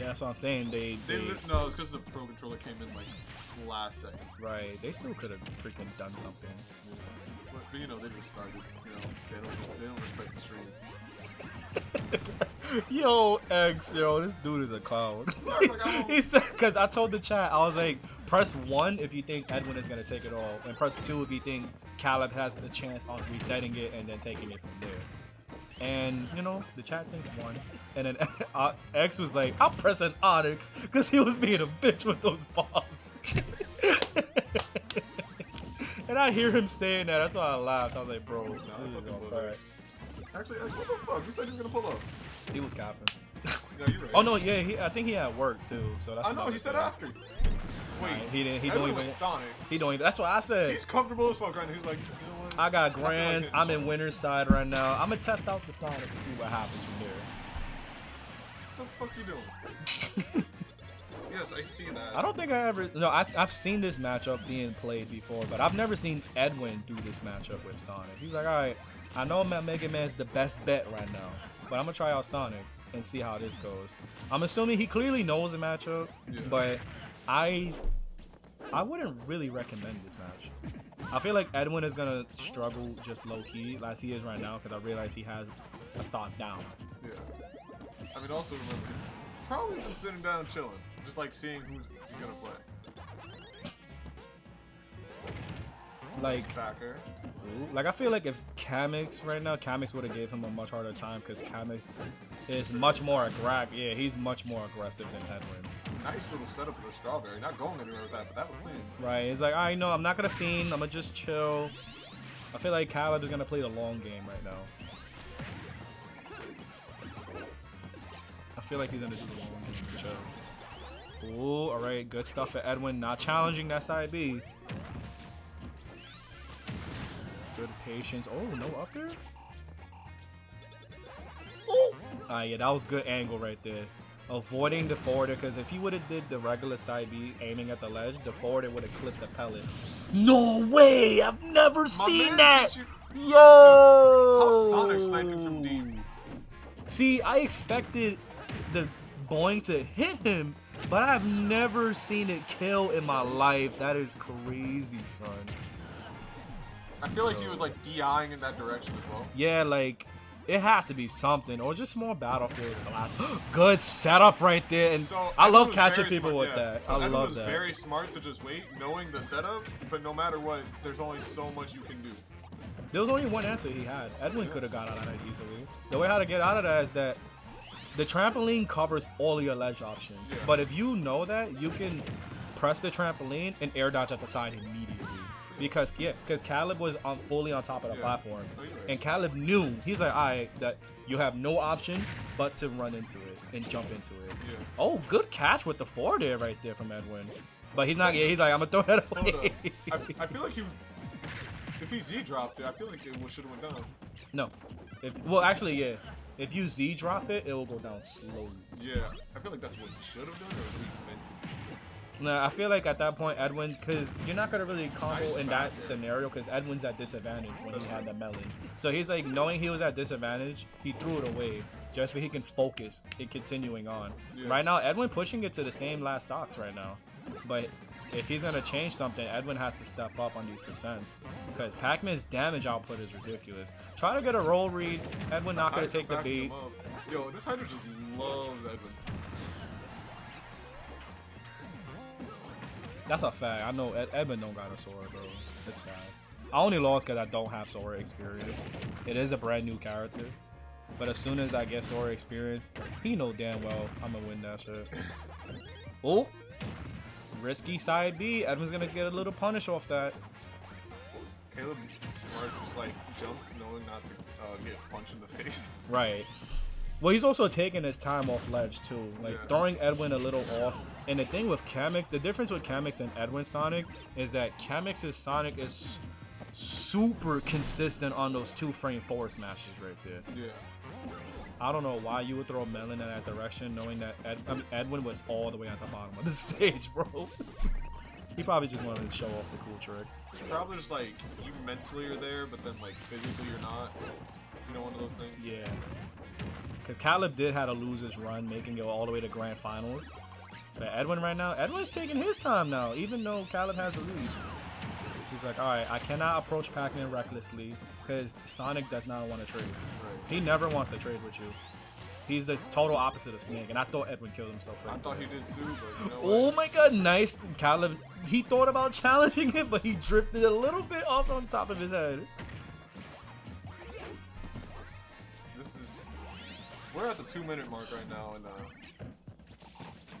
that's what I'm saying. No, it's because the Pro Controller came in like last second. Right. They still could have freaking done something. But you know, they just started. You know, they don't respect the stream. Yo, X, yo, this dude is a clown. He said, because I told the chat, I was like, press 1 if you think Edwin is going to take it all, and press 2 if you think Kaleb has a chance on resetting it and then taking it from there. And, you know, the chat thinks 1. And then X was like, I'm pressing Onyx, because he was being a bitch with those bombs. And I hear him saying that, that's why I laughed. I was like, bro, this is alright. Actually, what the fuck? You said you were gonna pull up. He was capping. Yeah, you're right. Oh no, yeah, I think he had work too. So that's. I know. He said after. Wait, he didn't. He don't even. Sonic. He don't even. That's what I said. He's comfortable as fuck right now. He's like, you know what? I got grand. I'm in winner's side right now. I'm gonna test out the Sonic to see what happens from there. What the fuck you doing? Yes, I see that. I don't think I ever. No, I've seen this matchup being played before, but I've never seen Edwin do this matchup with Sonic. He's like, all right. I know Mega Man's the best bet right now, but I'm gonna try out Sonic and see how this goes. I'm assuming he clearly knows the matchup, but I wouldn't really recommend this match. I feel like Edwin is gonna struggle just low key as he is right now because I realize he has a stock down. Yeah. I mean, also remember, probably just sitting down chilling, just like seeing who's gonna play. Like, Backer. like I feel like if Kamix right now, Kamix would have gave him a much harder time because Kamix is much more aggressive. Yeah, he's much more aggressive than Edwin. Nice little setup for the strawberry. Not going anywhere with that, but that was clean. Right, it's like, I know I'm not gonna fiend. I'm gonna just chill. I feel like Kaleb is gonna play the long game right now. I feel like he's gonna do the long game and chill. Ooh, all right, good stuff for Edwin. Not challenging that side B. Good patience. Oh, no up there? Oh! Yeah, that was good angle right there. Avoiding the forwarder, because if he would have did the regular side B aiming at the ledge, the forwarder would have clipped the pellet. No way! I've never seen that! Yo! How Sonic sniped him from deep? See, I expected the boing to hit him, but I've never seen it kill in my life. That is crazy, son. I feel like he was like DIing in that direction as well. Yeah, like it had to be something, or just more battlefields. Good setup right there, and so I love was catching very people smart, with yeah. that. So I Edwin love was that. Very smart to just wait, knowing the setup, but no matter what, there's only so much you can do. There was only one answer he had. Edwin could have got out of that easily. The way how to get out of that is that the trampoline covers all your ledge options. Yeah. But if you know that, you can press the trampoline and air dodge at the side immediately. Because Kaleb was fully on top of the platform, and Kaleb knew, he's like, alright, that you have no option but to run into it and jump into it. Yeah. Oh, good catch with the forward there right there from Edwin. But he's not. Yeah, he's like, I'm gonna throw that away. I feel like if he Z dropped it, I feel like it should have went down. No, well actually yeah, if you Z drop it, it will go down slowly. Yeah, I feel like that's what he should have done, or he meant to. Nah, I feel like at that point, Edwin, because you're not going to really combo in that scenario because Edwin's at disadvantage when he had the melon. So he's like, knowing he was at disadvantage, he threw it away just so he can focus in continuing on. Yeah. Right now, Edwin pushing it to the same last stocks right now. But if he's going to change something, Edwin has to step up on these percents because Pac-Man's damage output is ridiculous. Try to get a roll read. Edwin not going to take the bait. Yo, this Hydra just loves Edwin. That's a fact. I know Edwin don't got a Sora, bro. It's sad. I only lost because I don't have Sora experience. It is a brand new character. But as soon as I get Sora experience, he know damn well I'm going to win that shit. Oh! Risky side B. Edwin's going to get a little punish off that. Kaleb smart just like jump knowing not to get punched in the face. Right. Well, he's also taking his time off ledge too, like throwing Edwin a little off. And the thing with Kamix, the difference with Kamix and Edwin's Sonic is that Kamix's Sonic is super consistent on those 2-frame forward smashes right there. Yeah. I don't know why you would throw Melon in that direction, knowing that Edwin was all the way at the bottom of the stage, bro. He probably just wanted to show off the cool trick. Probably just like you mentally are there, but then like physically you're not. You know, one of those things. Yeah. Because Kaleb did have a loser's run, making it all the way to grand finals. But Edwin right now, Edwin's taking his time now, even though Kaleb has the lead. He's like, alright, I cannot approach Pac-Man recklessly because Sonic does not want to trade. Right. He never wants to trade with you. He's the total opposite of Snake, and I thought Edwin killed himself. Right I thought he did too, but you know oh what? my god, nice. Kaleb, he thought about challenging it, but he drifted a little bit off on top of his head. We're at the 2-minute mark right now, and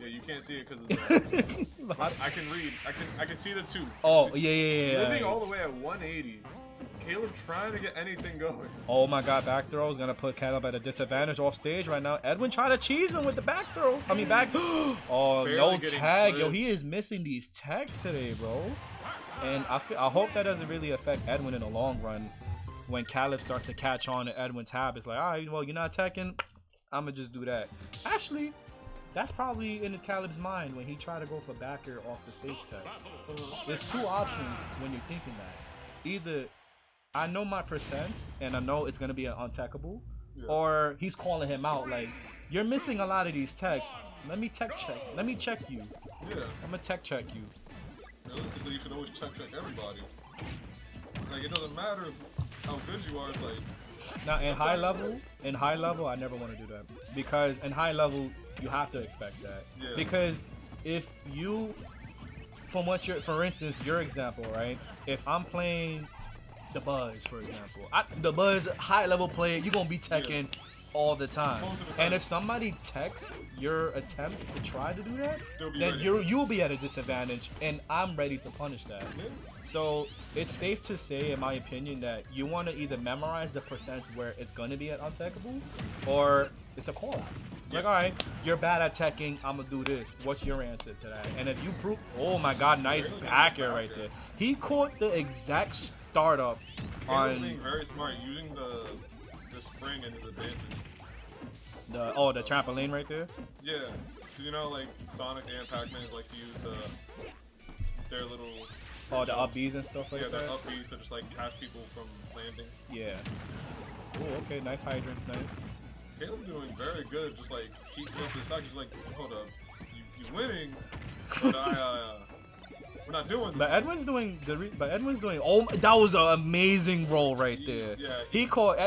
yeah, you can't see it because of the. I can read. I can see the 2. Oh yeah. Living all the way at 180. Kaleb trying to get anything going. Oh my god, back throw is gonna put Kaleb at a disadvantage off stage right now. Edwin trying to cheese him with the back throw. I mean back. Oh, Barely no tag. flipped. Yo, he is missing these tags today, bro. And I hope that doesn't really affect Edwin in the long run. When Kaleb starts to catch on to Edwin's habits, like, all right, well, you're not attacking. I'm gonna just do that. Actually, that's probably in Kaleb's mind when he tried to go for backer off the stage tag. There's 2 options when you're thinking that. Either I know my percents and I know it's gonna be an untechable, Yes. or he's calling him out like, you're missing a lot of these techs. Let me tech check. Let me check you. Yeah. I'm gonna tech check you. Realistically, you should always check everybody. Like, it doesn't matter how good you are. It's like. Now in high level, I never want to do that because in high level you have to expect that. Yeah. Because if you, for instance, your example, right? If I'm playing the Buzz, for example, the Buzz high level player, you're gonna be teching all the time. Most of the time. And if somebody techs your attempt to try to do that, They'll be then ready. you'll be at a disadvantage, and I'm ready to punish that. Yeah. So it's safe to say, in my opinion, that you want to either memorize the percents where it's going to be an untechable, or it's a call out. Like, all right, you're bad at teching, I'm gonna do this. What's your answer to that? And if you prove, oh my god, nice backer right there. He caught the exact startup Kaleb's being on very smart, using the spring in his advantage. the trampoline right there. Yeah, 'cause you know, like Sonic and Pac-Man like to use their little. Oh, the up Bs and stuff like Yeah, their that. up Bs to just like catch people from landing. Yeah. Oh, okay, nice hydrant snipe. Kaleb's doing very good, just like keep up the stock. He's like, hold up, you winning, but we're not doing this. But Edwin's doing. Oh, that was an amazing roll right there. Yeah. He caught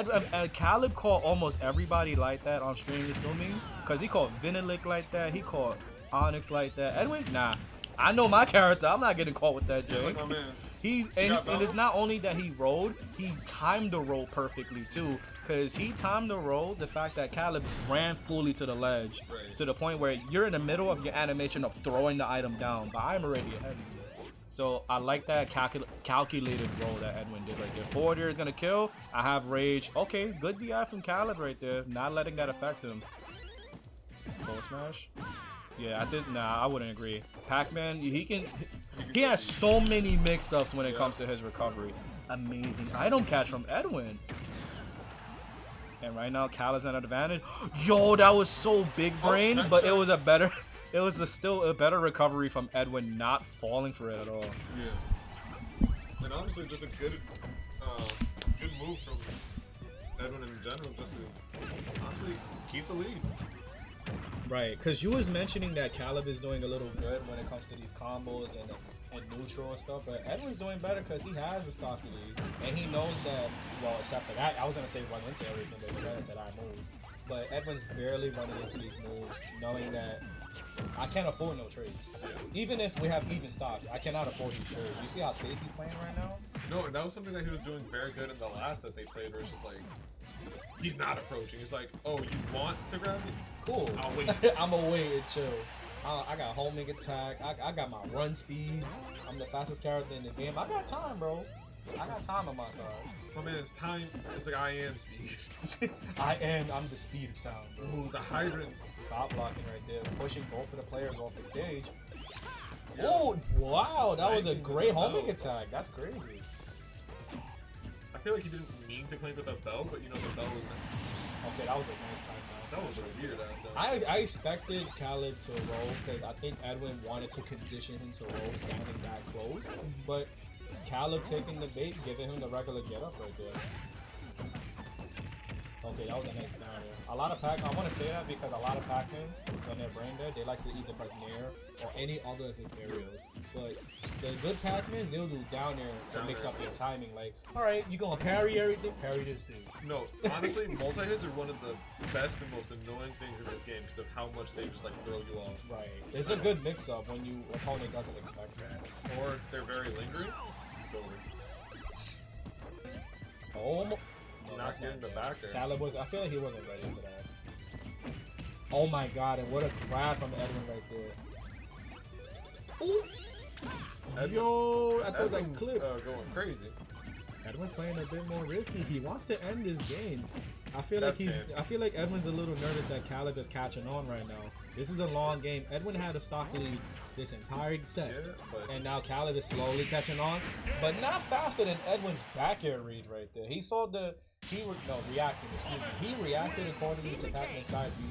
Kaleb caught almost everybody like that on stream. You still mean? Cause he caught Vinilic like that. He caught Onyx like that. Edwin, nah. I know my character. I'm not getting caught with that, He's Jake. like my man's. And it's not only that he rolled, he timed the roll perfectly too. Cause he timed the roll, the fact that Kaleb ran fully to the ledge, Right. to the point where you're in the middle of your animation of throwing the item down, but I'm already ahead of you. So I like that calculated roll that Edwin did right there. Forward air is gonna kill. I have rage. Okay, good DI from Kaleb right there. Not letting that affect him. Forward smash. Yeah, I wouldn't agree. Pac-Man, he has so many mix-ups when it comes to his recovery. Amazing item catch from Edwin. And right now, Kaleb's at an advantage. Yo, that was so big brain, but it was still a better recovery from Edwin not falling for it at all. Yeah. And honestly, just a good move from Edwin in general, just to honestly keep the lead. Right, because you was mentioning that Kaleb is doing a little good when it comes to these combos and neutral and stuff, but Edwin's doing better because he has a stocky lead, and he knows that, well, except for that, I was going to say run into everything, but he ran into that move. But Edwin's barely running into these moves, knowing that I can't afford no trades. Even if we have even stocks, I cannot afford these trades. You see how safe he's playing right now? No, and that was something that he was doing very good in the last that they played, where it's just like, he's not approaching. He's like, oh, you want to grab me? Cool. I'll wait. I'm gonna wait and chill. I got homing attack. I got my run speed. I'm the fastest character in the game. I got time, bro. I got time on my side. My man, it's time. It's like I am speed. I'm the speed of sound, bro. Ooh, the hydrant. Cop blocking right there, pushing both of the players off the stage. Yeah. Oh, wow, that was a Nice. great homing attack. That's crazy. I feel like he didn't mean to claim with the bell, but you know the bell was. Okay, that was a nice time down. That was a weird ass. I expected Kaleb to roll because I think Edwin wanted to condition him to roll standing that close, but Kaleb taking the bait, giving him the regular get up right there. Okay, that was a nice down air. A lot of Pac, I want to say that because a lot of Pac-Mans, when they're brain dead, they like to either press nair or any other of his aerials. But the good Pac-Mans, they'll do down air to Down mix air. up their timing. Like, alright, you gonna parry everything? Parry this dude. No, honestly, multi-hits are one of the best and most annoying things in this game because of how much they just like throw you off. Right. It's a good mix-up when your opponent doesn't expect that. Or if they're very lingering, it's over. Oh, no, Not that's getting the good. back air. Kaleb was, I feel like he wasn't ready for that. Oh my god, and what a grab from Edwin right there. Ooh. Yo, I thought that clipped. Going crazy. Edwin's playing a bit more risky. He wants to end this game. I feel like Edwin's a little nervous that Kaleb is catching on right now. This is a long game. Edwin had a stock lead this entire set, Yeah, but and now Kaleb is slowly catching on, but not faster than Edwin's back air read right there. He saw reacting. Excuse me. He reacted accordingly to Pac-Man's side B.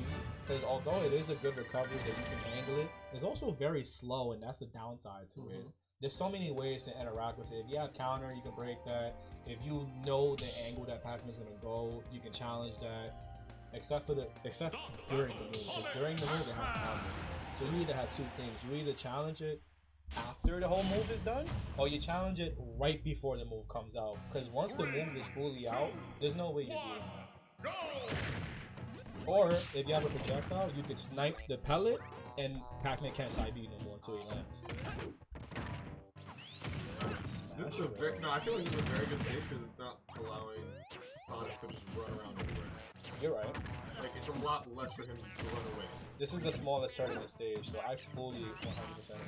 Because although it is a good recovery that you can angle it, it's also very slow, and that's the downside to it. There's so many ways to interact with it. If you have counter, you can break that. If you know the angle that Pac-Man's gonna go, you can challenge that. Except during the move. Because during the move, it has counter. So you either have two things. You either challenge it after the whole move is done, or you challenge it right before the move comes out. Because once the move is fully out, there's no way you're doing that. Or if you have a projectile, you could snipe the pellet, and Pac-Man can't side B no more until he lands. this is a very, no, I feel like this is a very good stage because it's not allowing Sonic to just run around everywhere. You're right. Like, it's a lot less for him to run away. This is the smallest turn in the stage, so I fully 100%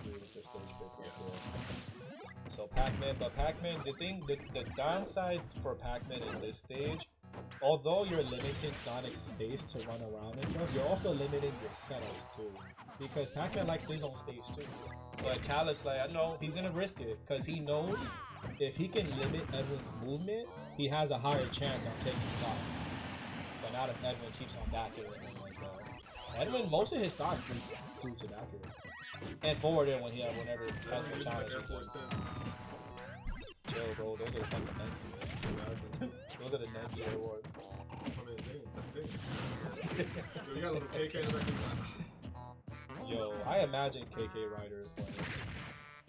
agree with this stage pick right there. So Pac-Man, but Pac-Man, the downside for Pac-Man in this stage, although you're limiting Sonic's space to run around and stuff, you're also limiting your setups too. Because Pac-Man likes his own space too. But Kaleb's like, I know he's gonna risk it because he knows if he can limit Edwin's movement, he has a higher chance on taking stocks. But not if Edwin keeps on back air and like that. Edwin, most of his stocks is due to back air. And forward air whenever Edwin challenges him. Chill, bro. Those are the fucking Nikes. Those are the Nike Air ones. I mean, it's you got a little KK in the back. Yo, I imagine KK Rider is playing.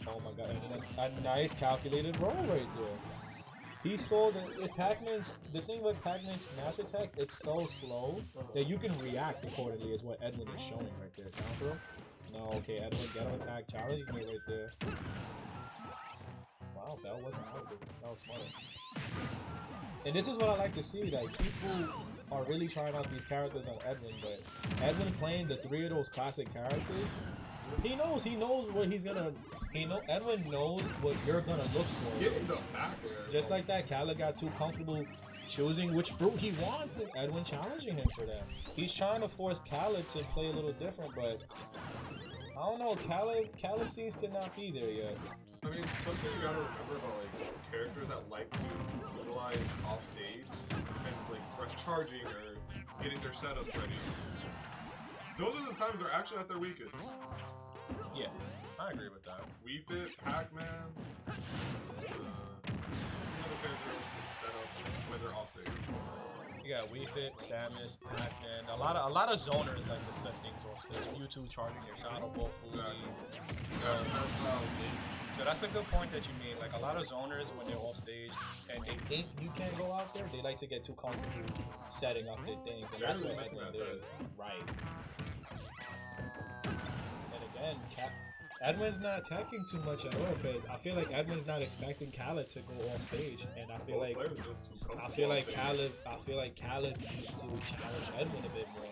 Oh my god, and a nice calculated roll right there. He saw the thing with Pac-Man's smash attacks, it's so slow that you can react accordingly is what Edwin is showing right there. Down throw? No, okay, Edwin, ghetto attack, challenging me right there. Wow, that wasn't out there. That was smart. And this is what I like to see, like people are really trying out these characters on Edwin, but Edwin playing the three of those classic characters, he knows what he's gonna, Edwin knows what you're gonna look for. Getting the back there. Just like that, Kaleb got too comfortable choosing which fruit he wants and Edwin challenging him for that. He's trying to force Kaleb to play a little different, but I don't know, Kaleb seems to not be there yet. I mean, something you gotta remember about like characters that like to utilize off stage and like charging or getting their setups ready. Those are the times they're actually at their weakest. Yeah, I agree with that. Wii Fit, Pac-Man, other characters to set up when they're off stage. You got Wii Fit, Samus, Pac-Man. A lot of zoners like to set things off stage. You two charging your shadow ball fully. So that's a good point that you made. Like a lot of zoners when they're off stage and they think you can't go out there, they like to get too comfortable setting up their things, and that's what Edwin did. Right. And again, Edwin's not attacking too much at all because I feel like Edwin's not expecting Kaleb to go off stage, and I feel like Kaleb needs to challenge Edwin a bit more.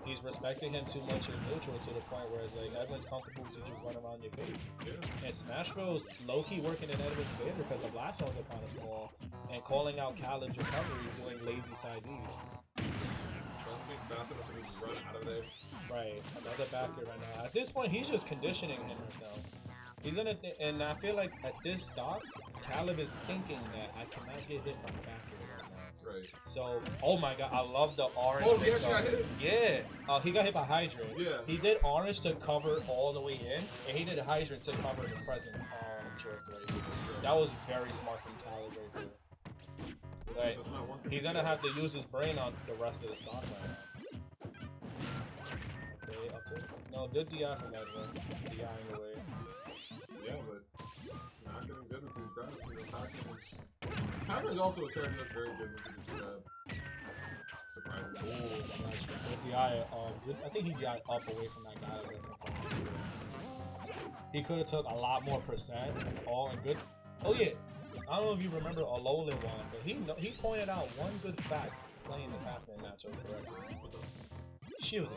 He's respecting him too much in neutral to the point where it's like Edwin's comfortable to just run around your face. Yeah. And Smash Bros. Low-key working in Edwin's favor because the blast zones are kind of small, and calling out Kaleb's recovery, doing lazy side Bs. Trying to be fast enough to just run out of there. Right, another back here right now. At this point, he's just conditioning him right now. He's in and I feel like at this stop, Kaleb is thinking that I cannot get hit from the back here right now. Right. So, oh my god, I love the orange. Oh, he got hit? Yeah. He got hit by Hydra. Yeah. He did orange to cover all the way in, and he did Hydra to cover the present choice right here. That was very smart from Kaleb right there. Right. That's not one thing He's to gonna do. have to use his brain on the rest of the stock right now. Okay, up to no good DI from Edwin. DI in the way. Yeah, but not getting good with these grabs. You know, Pac-Man's also a character that's very good with his grab. Surprisingly. Ooh, nice. Good DI. I think he DI up away from that guy that confirmed. He could have took a lot more percent. All in good. Oh yeah. I don't know if you remember Alolan one, but he pointed out one good fact playing the Pac-Man matchup correctly. Shielding.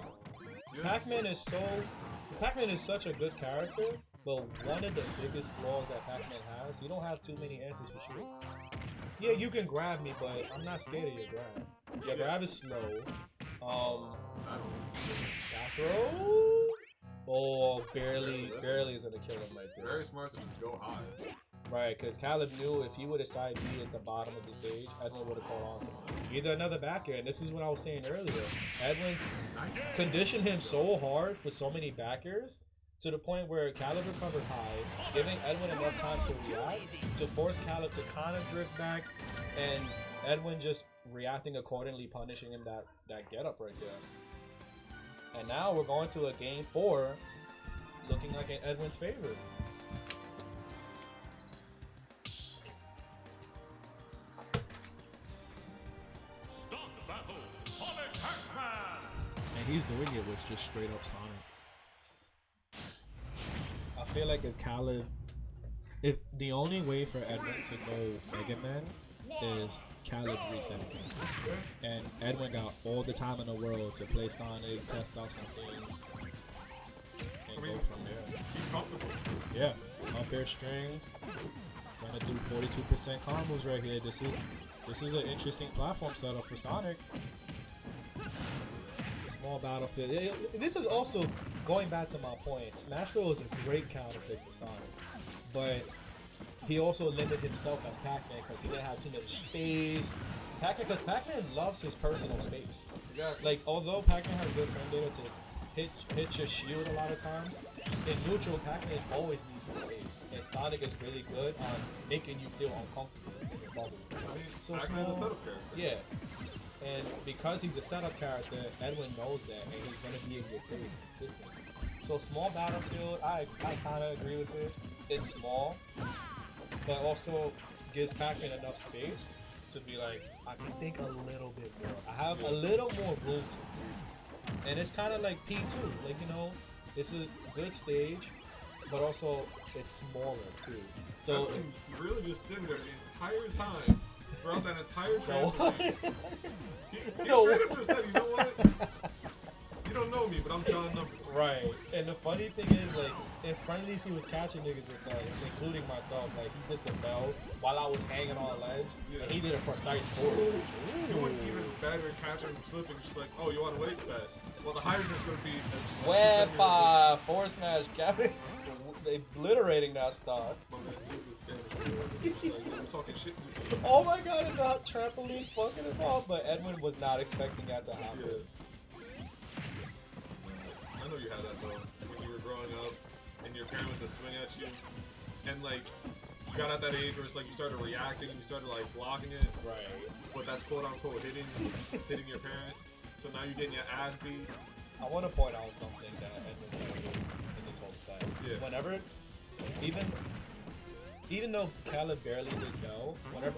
Yeah. Pac-Man is such a good character, but one of the biggest flaws that Pac-Man has, he don't have too many answers for shield. Yeah, you can grab me, but I'm not scared of your grab. Your grab is slow. Back throw. Oh, barely is gonna kill him right there. Very smart to just go high. Right, because Kaleb knew if he would have side B at the bottom of the stage, Edwin would have caught on to him. Either another back air, and this is what I was saying earlier. Edwin's Nice. conditioned him so hard for so many back airs to the point where Kaleb recovered high, giving Edwin enough time to react, to force Kaleb to kind of drift back, and Edwin just reacting accordingly, punishing him that get up right there. And now we're going to a game 4 looking like in Edwin's favor. And he's doing it with just straight up Sonic. I feel like if the only way for Edwin to go Mega Man is Kaleb resetting him. And Edwin got all the time in the world to play Sonic, test out some things, and go from there. He's comfortable. Yeah, up air strings. Gonna do 42% combos right here. This is an interesting platform setup for Sonic. Small battlefield. This is also going back to my point. Smashville is a great counter pick for Sonic, but he also limited himself as Pac-Man because he didn't have too much space. Because Pac-Man loves his personal space. Exactly. Like, although Pac-Man has good frame data to hit your shield a lot of times, in neutral, Pac-Man always needs some space. And Sonic is really good on making you feel uncomfortable in your bubble. So Pac-Man's a setup character. Yeah. And because he's a setup character, Edwin knows that, and he's going to be in your face consistently. So small battlefield, I kind of agree with it. It's small, but also gives Pac-Man enough space to be like, I can think a little bit more. I have a little more room to. And it's kind of like P2, like, you know, it's a good stage, but also it's smaller too. So Edwin really just sitting there the entire time throughout that entire transfer. He straight up just said, you know what? You don't know me, but I'm John Numbers. Right. And the funny thing is, like, in front of these, he was catching niggas with that, including myself. Like, he did the bell while I was hanging on a ledge, and he did a precise force. Doing even better, catching him slipping, just like, oh, you want to wait? Bet. Well, the higher is going to be. Wepa! Force smash, Gavin. They obliterating that stuff. We're talking shit. Oh my god, and that trampoline fucking it up, but Edwin was not expecting that to happen. Yeah. I know you had that though, when you were growing up, and your parent would swing at you, and like, you got at that age where it's like you started reacting, and you started like blocking it. Right. But that's quote unquote hitting your parent. So now you're getting your ass beat. I want to point out something that Edwin said in this whole set. Yeah. Whenever, even though Kaleb barely did go, whenever,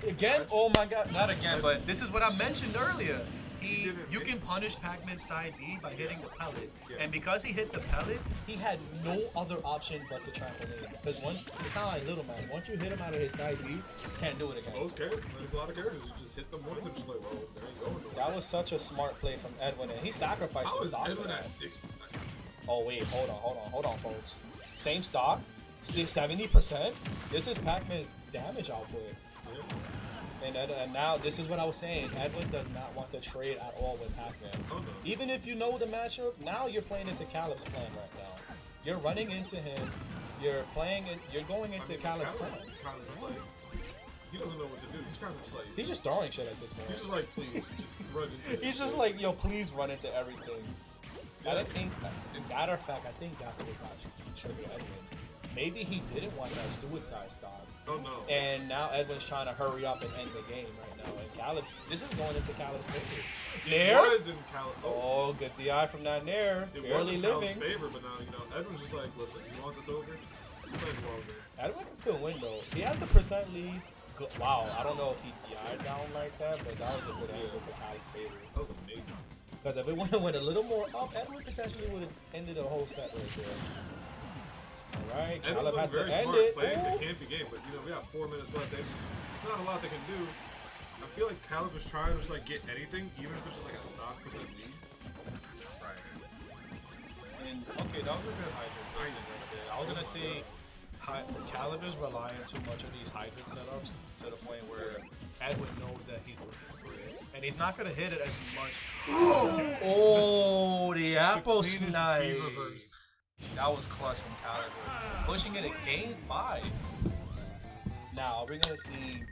again, oh my god, not again, but this is what I mentioned earlier. You can punish Pac-Man's side B by hitting the pellet, and because he hit the pellet, he had no other option but to trampoline. Because once, it's kind of like Little Man, once you hit him out of his side B, can't do it again. Those characters, there's a lot of characters, you just hit them once and just like, well, there ain't going nowhere. That was such a smart play from Edwin, and he sacrificed How his is stock for Edwin that. at 60? Oh wait, hold on, folks. Same stock, 70%. This is Pac-Man's damage output. Yeah. And now this is what I was saying. Edwin does not want to trade at all with Pac-Man. Oh, no. Even if you know the matchup, now you're playing into Kaleb's plan right now. You're running into him. You're going into Kaleb's plan. Kind of just like, he doesn't know what to do. He's kind of just like, He's just throwing shit at this point. he's just like, please, just run into it. He's just like, yo, please run into everything. I think, matter of fact, I think that's what got triggered Edwin. maybe he didn't want that suicide stock. Oh no. And now Edwin's trying to hurry up and end the game right now. And this is going into Kaleb's favor. Nair? It was in Kaleb. Oh, good DI from that Nair. It Barely was in living. Kaleb's favor, but now, Edwin's just like, listen, you want this over? You play longer. Edwin can still win though. He has the percent lead. Wow, I don't know if he DI'd down like that, but that was a good angle for Kaleb's favor. That was amazing. Because if it would have went a little more up, Edwin potentially would have ended the whole set right there. Alright, Kaleb has to end it. Playing the campy game, but we have 4 minutes left. There's not a lot they can do. I feel like Kaleb was trying to just like get anything, even if it's just like a stock percent lead. Right. And okay, that was a good hydrate placing right there. I was gonna say Kaleb is relying too much on these hydrate setups to the point where Edwin knows that he's working for it. And he's not gonna hit it as much. Oh, the apple snipe. That was clutch from Kaleb. Pushing it in game 5. Now, are we gonna see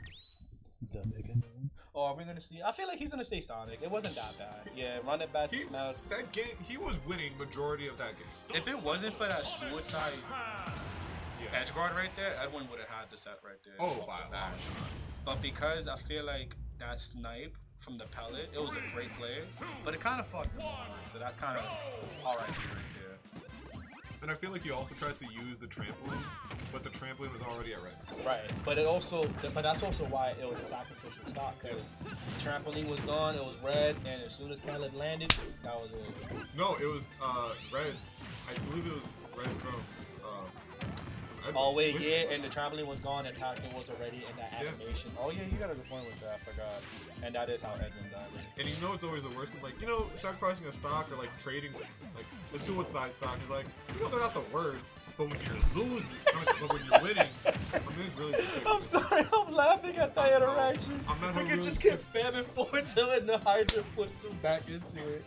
the Mega Man? Or are we gonna see? I feel like he's gonna say Sonic. It wasn't that bad. Yeah, run it back to Smash. That game, he was winning majority of that game. If it wasn't for that suicide edge guard right there, Edwin would have had the set right there. Oh, wow. But because I feel like that snipe from the pellet, it was a great play, but it kind of fucked him on. So that's kind of alright right there. And I feel like he also tried to use the trampoline, but the trampoline was already at red. Right, but that's also why it was a sacrificial stock, because the trampoline was gone, it was red, and as soon as Kaleb landed, that was it. No, it was red. I believe it was red from. Oh wait, yeah, and the trampoline was gone, and Pac-Man was already in that animation. Yeah. Oh yeah, you got a good point with that. I forgot. And that is how Edwin died. And it's always the worst. Like sacrificing a stock or like trading, like the suicide stock is like they're not the worst. But when you're losing, but when you're winning, it's really difficult. I'm sorry, I'm laughing at that interaction. I'm not we could just get spamming forward to it and the Hydra pushed him back into it.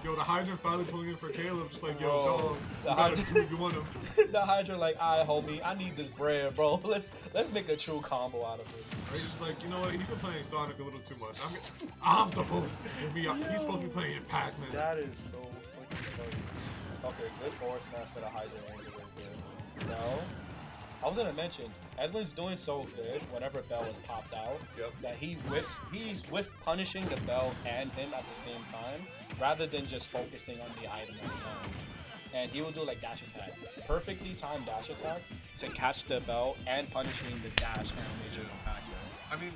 Yo, the Hydra finally pulling in for Kaleb, just like, yo, bro, dog, you want him. The Hydra like, alright, homie, I need this bread, bro. Let's make a true combo out of it. Right, just like, you know what, he's been playing Sonic a little too much. I'm supposed to be, he's supposed to be playing in Pac-Man. That is so fucking funny. Okay, good forward smash for the Hydra angle right there. No. I was gonna mention, Edwin's doing so good whenever Bell is popped out that he's with punishing the Bell and him at the same time, rather than just focusing on the item at the time. And he will do like dash attack, perfectly timed dash attacks to catch the Bell and punishing the dash animation from Pac-Man. I mean,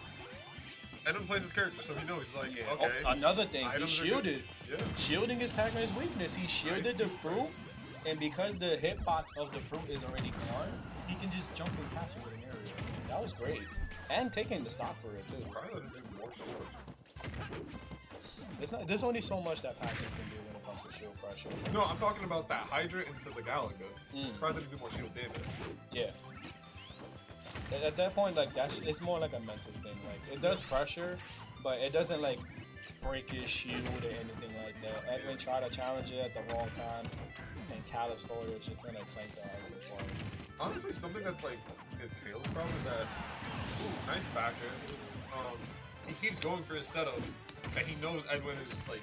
Edwin plays his character, so he knows. He's like, okay. Oh, another thing, he shielded. Yeah. Shielding is Pac-Man's weakness. He shielded the fruit, and because the hitbox of the fruit is already gone, he can just jump and catch it with an area. That was great. And taking the stock for it, too. There's only so much that Pac-Man can do when it comes to shield pressure. No, I'm talking about that Hydra into the Galaga. Surprised they didn't do more shield damage. Yeah. At that point, like it's more like a mental thing. Like it does pressure, but it doesn't like break his shield or anything like that. Edwin tried to challenge it at the wrong time, and Kaleb's forward was just gonna clank the Hydra for him. Honestly, something that's like is Kaleb's problem is that nice backer. He keeps going for his setups, and he knows Edwin is like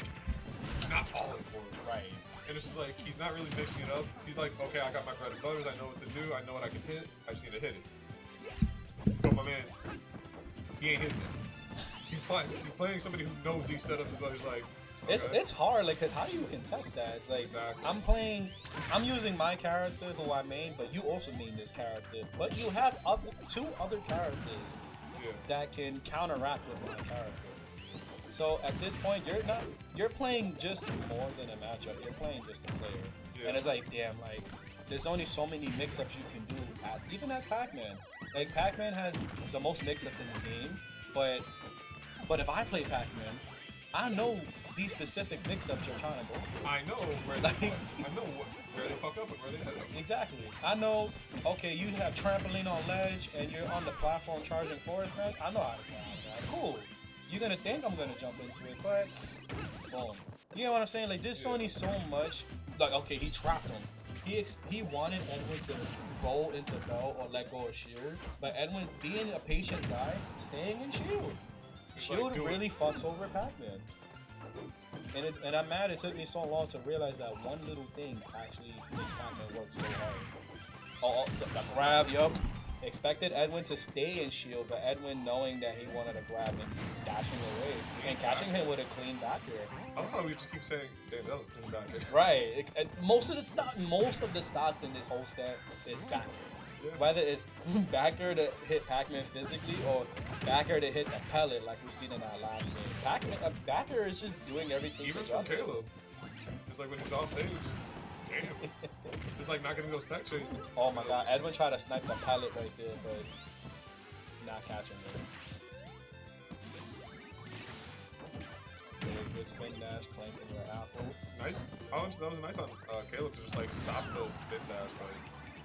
not falling for it. Right. And it's just like he's not really mixing it up. He's like, okay, I got my bread and butters. I know what to do. I know what I can hit. I just need to hit it. But my man, he ain't hitting it. He's playing somebody who knows these setups, but he's like, okay. It's hard, like, cause how do you contest that? It's like exactly. I'm using my character who I main, but you also main this character, but you have two other characters that can counteract with my character. So at this point, you're playing just more than a matchup. You're playing just a player, and it's like, damn, like. There's only so many mix-ups you can do, even as Pac-Man. Like, Pac-Man has the most mix-ups in the game, but if I play Pac-Man, I know these specific mix-ups you're trying to go for. I know where they fuck up and where they hit up. Exactly. I know, okay, you have trampoline on ledge, and you're on the platform charging forest smash. I know how to play that. Cool. You're gonna think I'm gonna jump into it, but boom. You know what I'm saying? Like, there's only so much. Like, okay, he trapped him. He wanted Edwin to roll into Bell or let go of shield, but Edwin, being a patient guy, staying in shield. Shield really fucks over Pac-Man. And I'm mad it took me so long to realize that one little thing actually makes Pac-Man work so hard. Oh, the grab, yup. Expected Edwin to stay in shield, but Edwin, knowing that he wanted to grab and dashing away and catching him with a clean back here. I love how we just keep saying, damn, that was clean back here. Right. Most of the stocks in this whole set is back. Yeah. Whether it's backer to hit Pac-Man physically or backer to hit the pellet like we've seen in our last game. Pac-Man, backer is just doing everything Even to from justice. Caleb. It's like when he's off stage, just damn. It's like not getting those tech chases. Oh my god, Edwin tried to snipe the pellet right there, but not catching it. Good spin dash, clanking your apple. Nice. Oh, that was nice on Caleb to just like stop the spin dash by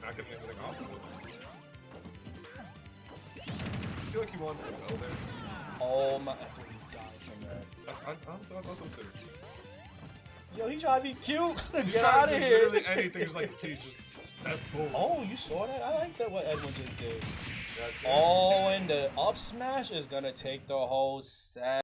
not getting anything off of it. I feel like he wanted to go there. Oh my, dodging that. I'll too. Yo, he tried to be cute. He's Get trying out to of do here. literally anything, just like, please just step forward. Oh, you saw that? I like that what Edwin just did. Yeah, Oh, and the up smash is gonna take the whole set.